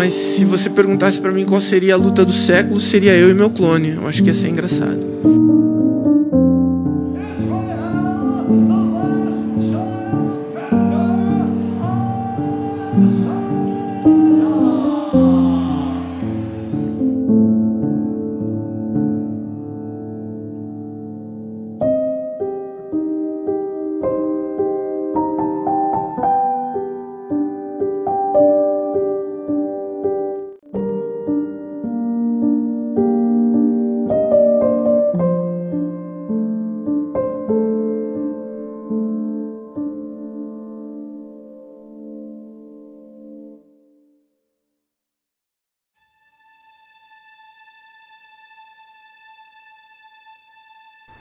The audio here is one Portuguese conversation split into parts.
mas se você perguntasse pra mim qual seria a luta do século, seria eu e meu clone. Eu acho que ia ser engraçado.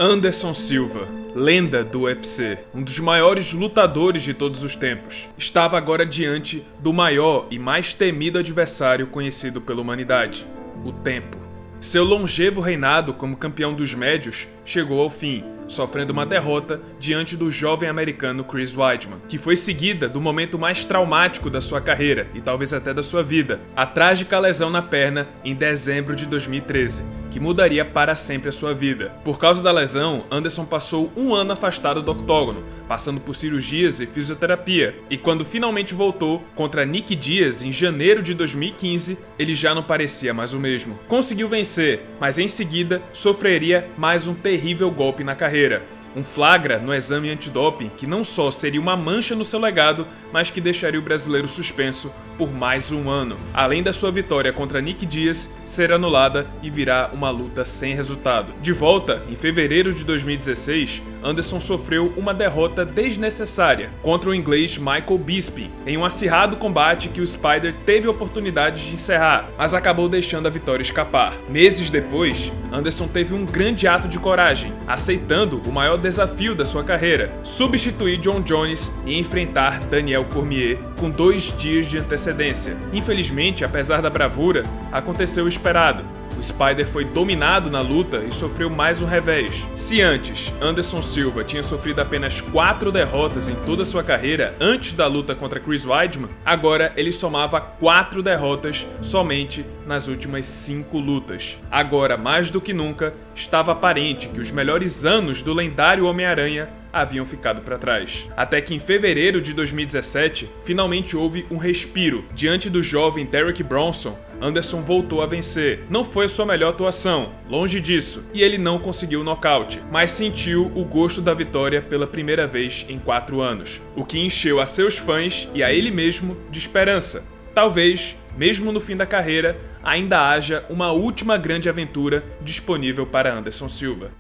Anderson Silva, lenda do UFC, um dos maiores lutadores de todos os tempos, estava agora diante do maior e mais temido adversário conhecido pela humanidade, o tempo. Seu longevo reinado como campeão dos médios chegou ao fim, sofrendo uma derrota diante do jovem americano Chris Weidman, que foi seguida do momento mais traumático da sua carreira e talvez até da sua vida, a trágica lesão na perna em dezembro de 2013, que mudaria para sempre a sua vida. Por causa da lesão, Anderson passou um ano afastado do octógono, passando por cirurgias e fisioterapia, e quando finalmente voltou contra Nick Diaz em janeiro de 2015, ele já não parecia mais o mesmo. Conseguiu vencer, mas em seguida sofreria mais um terrível golpe na carreira. Um flagra no exame antidoping que não só seria uma mancha no seu legado, mas que deixaria o brasileiro suspenso por mais um ano, além da sua vitória contra Nick Diaz ser anulada e virar uma luta sem resultado. De volta, em fevereiro de 2016, Anderson sofreu uma derrota desnecessária contra o inglês Michael Bisping, em um acirrado combate que o Spider teve a oportunidade de encerrar, mas acabou deixando a vitória escapar. Meses depois, Anderson teve um grande ato de coragem, aceitando o maior desafio da sua carreira: substituir John Jones e enfrentar Daniel Cormier com 2 dias de antecedência. Infelizmente, apesar da bravura, aconteceu o esperado. O Spider foi dominado na luta e sofreu mais um revés. Se antes Anderson Silva tinha sofrido apenas 4 derrotas em toda a sua carreira antes da luta contra Chris Weidman, agora ele somava 4 derrotas somente nas últimas 5 lutas. Agora, mais do que nunca, estava aparente que os melhores anos do lendário Homem-Aranha haviam ficado para trás. Até que em fevereiro de 2017, finalmente houve um respiro. Diante do jovem Derek Bronson, Anderson voltou a vencer. Não foi a sua melhor atuação, longe disso, e ele não conseguiu o nocaute, mas sentiu o gosto da vitória pela primeira vez em 4 anos, o que encheu a seus fãs e a ele mesmo de esperança. Talvez, mesmo no fim da carreira, ainda haja uma última grande aventura disponível para Anderson Silva.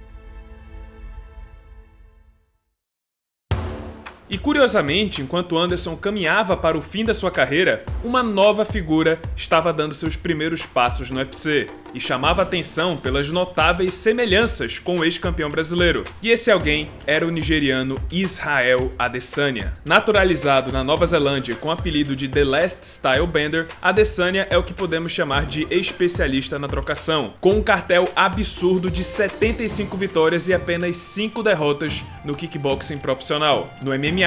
E curiosamente, enquanto Anderson caminhava para o fim da sua carreira, uma nova figura estava dando seus primeiros passos no UFC e chamava atenção pelas notáveis semelhanças com o ex-campeão brasileiro. E esse alguém era o nigeriano Israel Adesanya. Naturalizado na Nova Zelândia com o apelido de The Last Style Bender, Adesanya é o que podemos chamar de especialista na trocação, com um cartel absurdo de 75 vitórias e apenas 5 derrotas no kickboxing profissional. No MMA,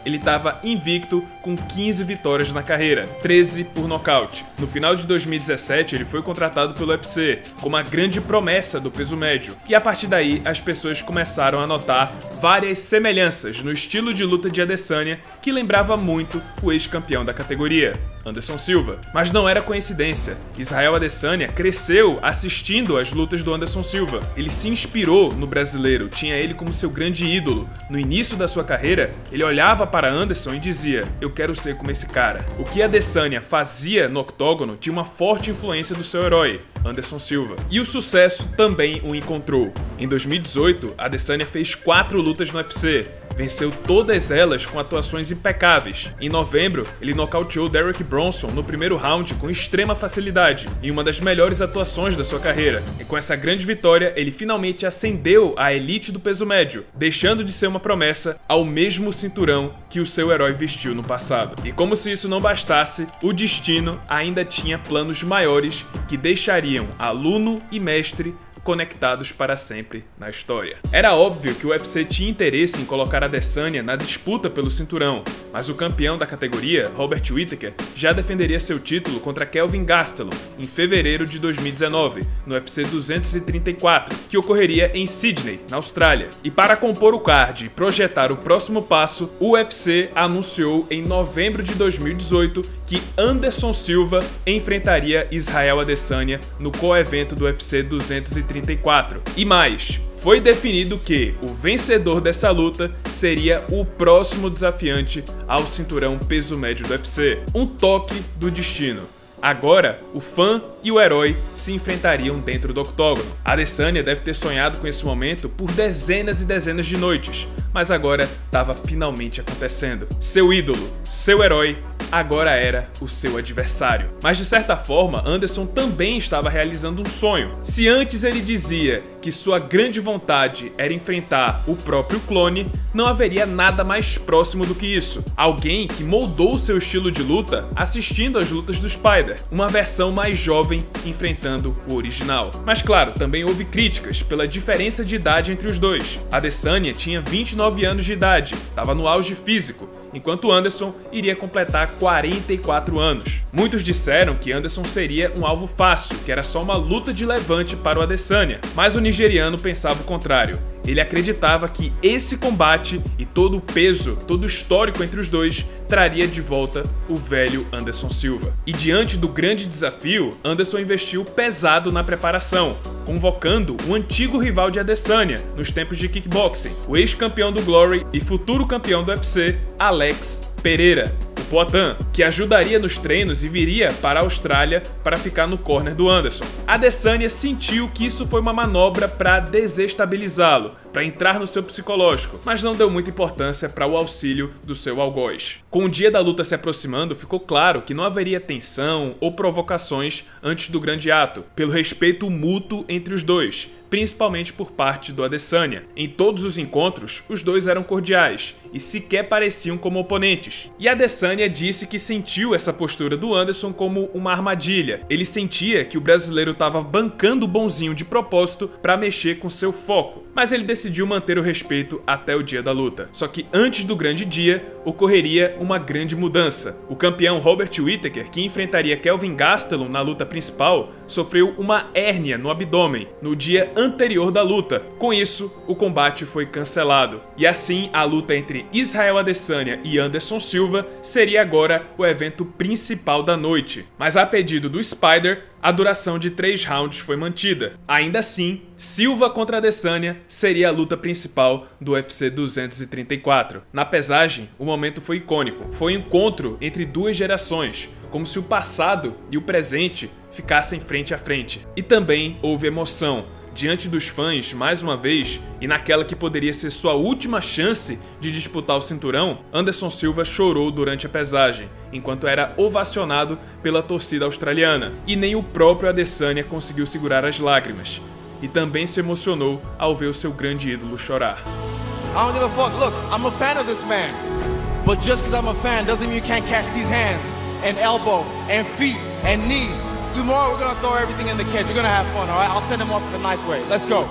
ele estava invicto com 15 vitórias na carreira, 13 por nocaute. No final de 2017, ele foi contratado pelo UFC como a grande promessa do peso médio. E a partir daí, as pessoas começaram a notar várias semelhanças no estilo de luta de Adesanya, que lembrava muito o ex-campeão da categoria, Anderson Silva. Mas não era coincidência. Israel Adesanya cresceu assistindo às lutas do Anderson Silva. Ele se inspirou no brasileiro, tinha ele como seu grande ídolo. No início da sua carreira, ele olhava para Anderson e dizia: eu quero ser como esse cara. O que Adesanya fazia no octógono tinha uma forte influência do seu herói, Anderson Silva. E o sucesso também o encontrou. Em 2018, Adesanya fez 4 lutas no UFC. Venceu todas elas com atuações impecáveis. Em novembro, ele nocauteou Derek Bronson no primeiro round com extrema facilidade, em uma das melhores atuações da sua carreira. E com essa grande vitória, ele finalmente ascendeu à elite do peso médio, deixando de ser uma promessa ao mesmo cinturão que o seu herói vestiu no passado. E como se isso não bastasse, o destino ainda tinha planos maiores que deixariam aluno e mestre conectados para sempre na história. Era óbvio que o UFC tinha interesse em colocar Adesanya na disputa pelo cinturão, mas o campeão da categoria, Robert Whittaker, já defenderia seu título contra Kelvin Gastelum em fevereiro de 2019, no UFC 234, que ocorreria em Sydney, na Austrália. E para compor o card e projetar o próximo passo, o UFC anunciou em novembro de 2018 que Anderson Silva enfrentaria Israel Adesanya no co-evento do UFC 234. E mais, foi definido que o vencedor dessa luta seria o próximo desafiante ao cinturão peso médio do UFC. Um toque do destino. Agora, o fã e o herói se enfrentariam dentro do octógono. Adesanya deve ter sonhado com esse momento por dezenas e dezenas de noites, mas agora estava finalmente acontecendo. Seu ídolo, seu herói, agora era o seu adversário. Mas de certa forma, Anderson também estava realizando um sonho. Se antes ele dizia que sua grande vontade era enfrentar o próprio clone, não haveria nada mais próximo do que isso. Alguém que moldou seu estilo de luta assistindo às lutas do Spider, uma versão mais jovem enfrentando o original. Mas claro, também houve críticas pela diferença de idade entre os dois. Adesanya tinha 29 anos de idade, estava no auge físico, enquanto Anderson iria completar 44 anos. Muitos disseram que Anderson seria um alvo fácil, que era só uma luta de levante para o Adesanya, mas o nigeriano pensava o contrário. Ele acreditava que esse combate e todo o peso, todo o histórico entre os dois, traria de volta o velho Anderson Silva. E diante do grande desafio, Anderson investiu pesado na preparação, convocando o antigo rival de Adesanya nos tempos de kickboxing, o ex-campeão do Glory e futuro campeão do UFC, Alex Pereira, o Poatan, que ajudaria nos treinos e viria para a Austrália para ficar no corner do Anderson. Adesanya sentiu que isso foi uma manobra para desestabilizá-lo, para entrar no seu psicológico, mas não deu muita importância para o auxílio do seu algoz. Com o dia da luta se aproximando, ficou claro que não haveria tensão ou provocações antes do grande ato, pelo respeito mútuo entre os dois, principalmente por parte do Adesanya. Em todos os encontros, os dois eram cordiais e sequer pareciam como oponentes. E Adesanya disse que sentiu essa postura do Anderson como uma armadilha. Ele sentia que o brasileiro estava bancando o bonzinho de propósito para mexer com seu foco, mas ele decidiu manter o respeito até o dia da luta. Só que antes do grande dia, ocorreria uma grande mudança. O campeão Robert Whittaker, que enfrentaria Kelvin Gastelum na luta principal, sofreu uma hérnia no abdômen no dia anterior da luta. Com isso, o combate foi cancelado. E assim, a luta entre Israel Adesanya e Anderson Silva seria agora o evento principal da noite. Mas a pedido do Spider, a duração de 3 rounds foi mantida. Ainda assim, Silva contra Adesanya seria a luta principal do UFC 234. Na pesagem, o momento foi icônico. Foi um encontro entre duas gerações, como se o passado e o presente ficassem frente a frente. E também houve emoção diante dos fãs, mais uma vez, e naquela que poderia ser sua última chance de disputar o cinturão, Anderson Silva chorou durante a pesagem, enquanto era ovacionado pela torcida australiana, e nem o próprio Adesanya conseguiu segurar as lágrimas, e também se emocionou ao ver o seu grande ídolo chorar. I don't give a fuck. Look, I'm a fan of this man, but just because I'm a fan doesn't mean you can't catch these hands and elbow and feet and knee. Tomorrow we're gonna throw everything in the cage. We're gonna have fun, all right? I'll send him off in a nice way. Let's go.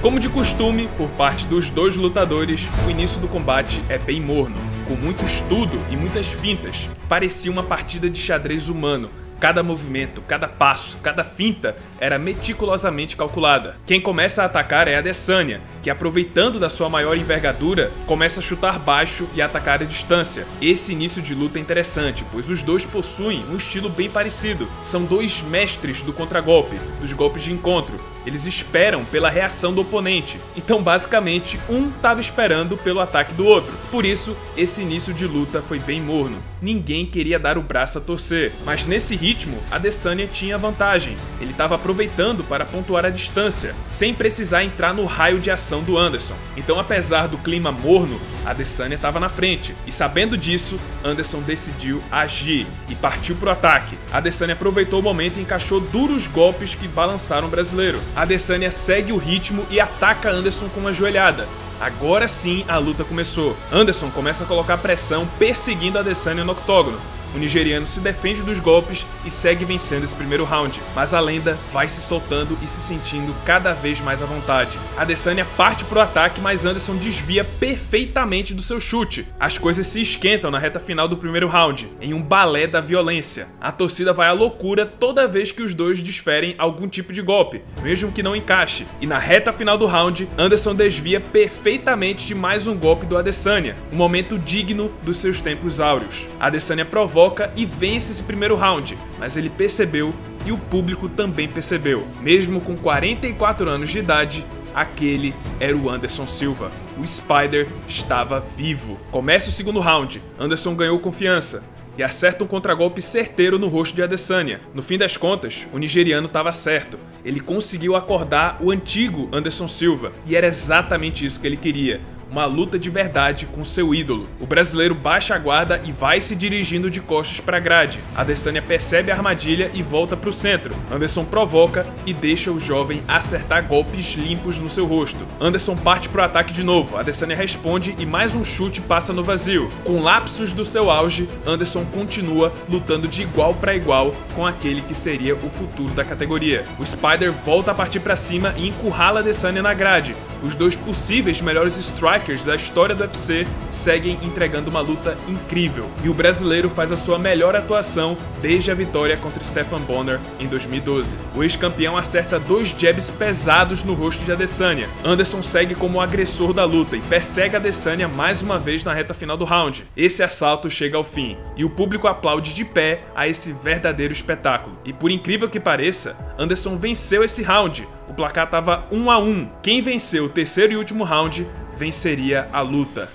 Como de costume, por parte dos dois lutadores, o início do combate é bem morno, com muito estudo e muitas fintas. Parecia uma partida de xadrez humano. Cada movimento, cada passo, cada finta era meticulosamente calculada. Quem começa a atacar é Adesanya, que aproveitando da sua maior envergadura, começa a chutar baixo e atacar à distância. Esse início de luta é interessante, pois os dois possuem um estilo bem parecido. São dois mestres do contragolpe, dos golpes de encontro. Eles esperam pela reação do oponente, então basicamente um estava esperando pelo ataque do outro. Por isso, esse início de luta foi bem morno. Ninguém queria dar o braço a torcer, mas nesse ritmo, Adesanya tinha vantagem. Ele estava aproveitando para pontuar a distância, sem precisar entrar no raio de ação do Anderson. Então, apesar do clima morno, Adesanya estava na frente, e sabendo disso, Anderson decidiu agir e partiu para o ataque. Adesanya aproveitou o momento e encaixou duros golpes que balançaram o brasileiro. Adesanya segue o ritmo e ataca Anderson com uma joelhada. Agora sim a luta começou. Anderson começa a colocar pressão perseguindo Adesanya no octógono. O nigeriano se defende dos golpes e segue vencendo esse primeiro round, mas a lenda vai se soltando e se sentindo cada vez mais à vontade. Adesanya parte pro ataque, mas Anderson desvia perfeitamente do seu chute. As coisas se esquentam na reta final do primeiro round, em um balé da violência. A torcida vai à loucura toda vez que os dois desferem algum tipo de golpe, mesmo que não encaixe. E na reta final do round, Anderson desvia perfeitamente de mais um golpe do Adesanya, um momento digno dos seus tempos áureos. Adesanya provoca e vence esse primeiro round, mas ele percebeu e o público também percebeu. Mesmo com 44 anos de idade, aquele era o Anderson Silva. O Spider estava vivo. Começa o segundo round, Anderson ganhou confiança e acerta um contragolpe certeiro no rosto de Adesanya. No fim das contas, o nigeriano estava certo. Ele conseguiu acordar o antigo Anderson Silva, e era exatamente isso que ele queria. Uma luta de verdade com seu ídolo. O brasileiro baixa a guarda e vai se dirigindo de costas para a grade. Adesanya percebe a armadilha e volta para o centro. Anderson provoca e deixa o jovem acertar golpes limpos no seu rosto. Anderson parte para o ataque de novo. Adesanya responde e mais um chute passa no vazio. Com lapsos do seu auge, Anderson continua lutando de igual para igual com aquele que seria o futuro da categoria. O Spider volta a partir para cima e encurrala Adesanya na grade. Os dois possíveis melhores strikers da história do UFC seguem entregando uma luta incrível, e o brasileiro faz a sua melhor atuação desde a vitória contra Stephan Bonner em 2012. O ex-campeão acerta 2 jabs pesados no rosto de Adesanya. Anderson segue como o agressor da luta e persegue Adesanya mais uma vez na reta final do round. Esse assalto chega ao fim, e o público aplaude de pé a esse verdadeiro espetáculo. E por incrível que pareça, Anderson venceu esse round. O placar estava 1 a 1. Quem venceu o terceiro e último round venceria a luta.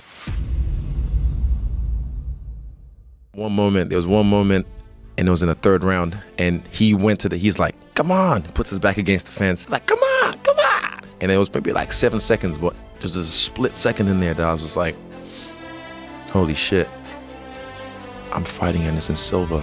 There was one moment, and it was in the third round, and he's like, come on, puts his back against the fence. He's like, come on. And it was maybe like 7 seconds, but there's a split second in there that I was just like, holy shit, I'm fighting Anderson Silva.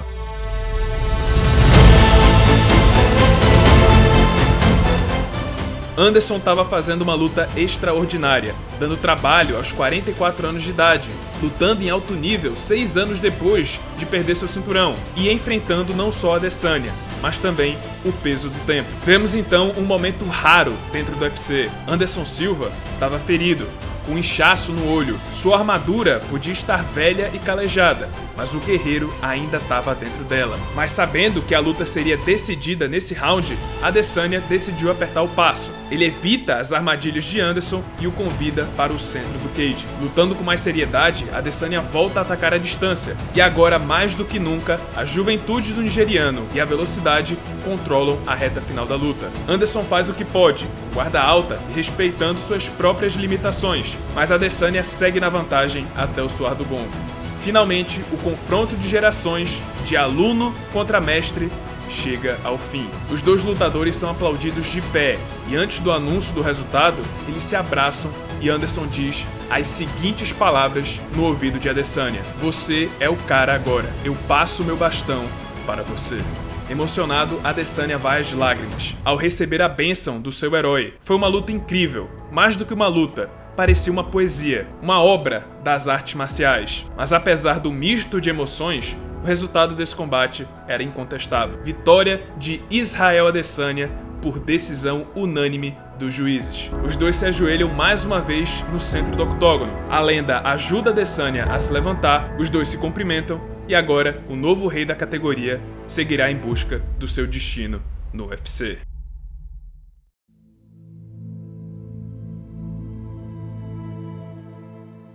Anderson estava fazendo uma luta extraordinária, dando trabalho aos 44 anos de idade, lutando em alto nível 6 anos depois de perder seu cinturão, e enfrentando não só Adesanya, mas também o peso do tempo. Vemos então um momento raro dentro do UFC. Anderson Silva estava ferido, com um inchaço no olho. Sua armadura podia estar velha e calejada, mas o guerreiro ainda estava dentro dela. Mas sabendo que a luta seria decidida nesse round, Adesanya decidiu apertar o passo. Ele evita as armadilhas de Anderson e o convida para o centro do cage. Lutando com mais seriedade, Adesanya volta a atacar à distância. E agora, mais do que nunca, a juventude do nigeriano e a velocidade controlam a reta final da luta. Anderson faz o que pode, com guarda alta e respeitando suas próprias limitações, mas Adesanya segue na vantagem até o soar do gongo. Finalmente, o confronto de gerações, de aluno contra mestre, chega ao fim. Os dois lutadores são aplaudidos de pé, e antes do anúncio do resultado, eles se abraçam e Anderson diz as seguintes palavras no ouvido de Adesanya: "Você é o cara agora, eu passo meu bastão para você." Emocionado, Adesanya vai às lágrimas ao receber a bênção do seu herói. Foi uma luta incrível, mais do que uma luta. Parecia uma poesia, uma obra das artes marciais. Mas apesar do misto de emoções, o resultado desse combate era incontestável. Vitória de Israel Adesanya por decisão unânime dos juízes. Os dois se ajoelham mais uma vez no centro do octógono. A lenda ajuda Adesanya a se levantar, os dois se cumprimentam e agora o novo rei da categoria seguirá em busca do seu destino no UFC.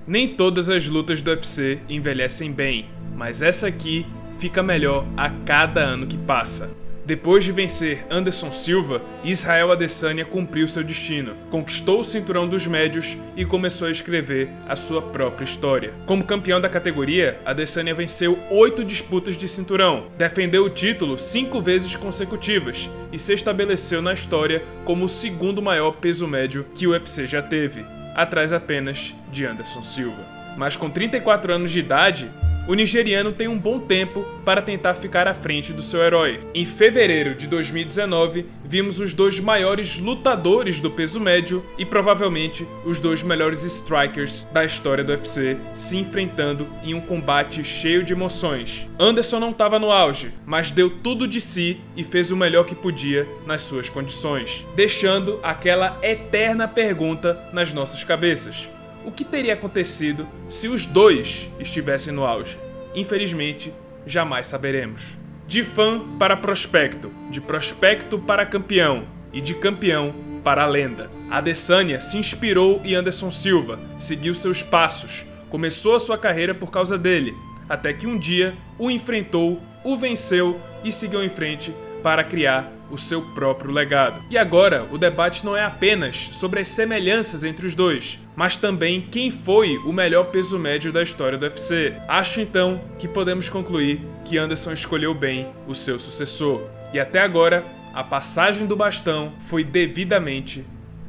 Nem todas as lutas do UFC envelhecem bem, mas essa aqui fica melhor a cada ano que passa. Depois de vencer Anderson Silva, Israel Adesanya cumpriu seu destino, conquistou o cinturão dos médios e começou a escrever a sua própria história. Como campeão da categoria, Adesanya venceu 8 disputas de cinturão, defendeu o título 5 vezes consecutivas e se estabeleceu na história como o segundo maior peso médio que o UFC já teve, atrás apenas de Anderson Silva. Mas com 34 anos de idade, o nigeriano tem um bom tempo para tentar ficar à frente do seu herói. Em fevereiro de 2019, vimos os dois maiores lutadores do peso médio e provavelmente os dois melhores strikers da história do UFC se enfrentando em um combate cheio de emoções. Anderson não estava no auge, mas deu tudo de si e fez o melhor que podia nas suas condições, deixando aquela eterna pergunta nas nossas cabeças: o que teria acontecido se os dois estivessem no auge? Infelizmente, jamais saberemos. De fã para prospecto, de prospecto para campeão e de campeão para lenda. Adesanya se inspirou em Anderson Silva, seguiu seus passos, começou a sua carreira por causa dele, até que um dia o enfrentou, o venceu e seguiu em frente para criar o seu próprio legado. E agora, o debate não é apenas sobre as semelhanças entre os dois, mas também quem foi o melhor peso médio da história do UFC. Acho então que podemos concluir que Anderson escolheu bem o seu sucessor. E até agora, a passagem do bastão foi devidamente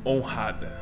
honrada.